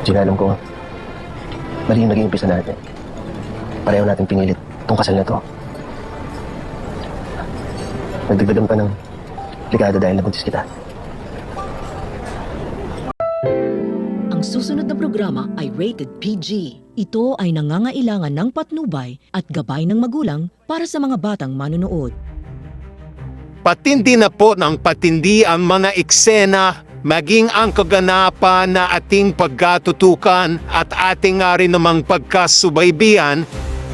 Gina, alam ko, mali yung naging umpisa natin. Pareho natin pinilit tong kasal na to. Nagdagdagan pa ng ligado dahil nabuntis kita. Ang susunod na programa ay rated PG. Ito ay nangangailangan ng patnubay at gabay ng magulang para sa mga batang manonood. Patindi na po ng patindi ang mga eksena, maging ang kaganapan na ating pagkatutukan at ating nga rin namang pagkasubaybayan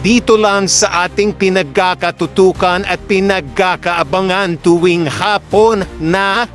dito lang sa ating pinagkakatutukan at pinagkakaabangan tuwing hapon na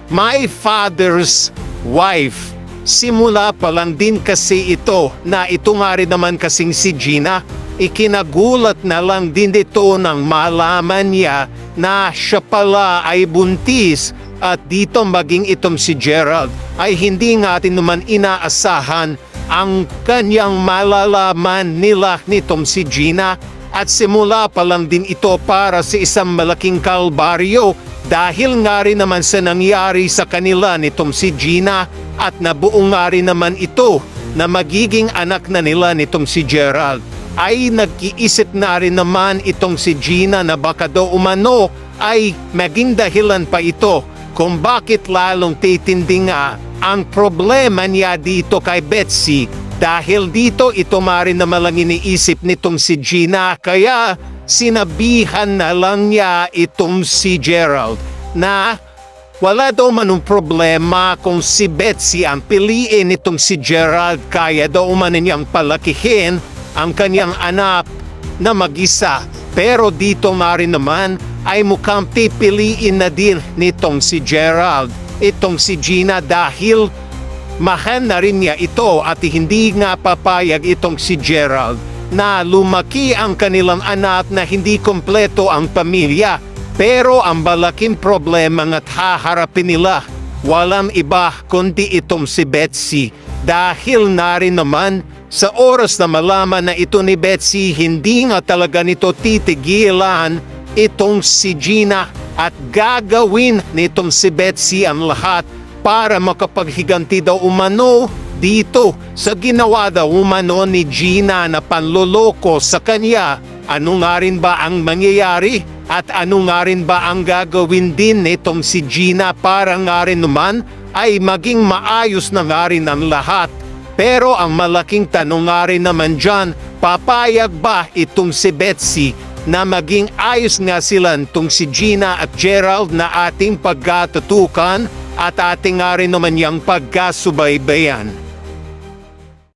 My Father's Wife. Simula pa lang din kasi ito na ito nga rin naman kasing si Gina, ikinagulat na lang din ito nang malaman niya na siya pala ay buntis at dito maging itong si Gerald ay hindi nga rin naman inaasahan ang kanyang malalaman nila nitong si Gina at simula pa lang din ito para sa isang malaking kalbaryo dahil nga rin naman sa nangyari sa kanila nitong si Gina at nabuo nga rin naman ito na magiging anak na nila nitong si Gerald ay nag-iisip na rin naman itong si Gina na baka daw umano ay maging dahilan pa ito kung bakit lalong titindi nga ang problema niya dito kay Betsy dahil dito ito maaaring naman lang iniisip nitong si Gina kaya sinabihan na lang niya itong si Gerald na wala daw manong problema kung si Betsy ang piliin nitong si Gerald kaya daw man niyang palakihin ang kanyang anak na mag-isa. Pero dito nga rin naman ay mukhang pipiliin na din nitong si Gerald itong si Gina dahil mahal na rin niya ito at hindi nga papayag itong si Gerald na lumaki ang kanilang anak na hindi kompleto ang pamilya. Pero ang malaking problema at haharapin nila walang iba kundi itong si Betsy dahil na rin naman sa oras na malaman na ito ni Betsy hindi nga talaga nito titigilan itong si Gina at gagawin nitong si Betsy ang lahat para makapaghiganti daw umano dito sa ginawa daw umano ni Gina na panloloko sa kanya. Ano nga rin ba ang mangyayari at ano nga rin ba ang gagawin din nitong si Gina para nga rin naman ay maging maayos na nga rin ang lahat. Pero ang malaking tanong nga rin naman dyan, papayag ba itong si Betsy na maging ayos nga sila itong si Gina at Gerald na ating pagkatutukan at ating nga rin naman yung pagkasubaybayan.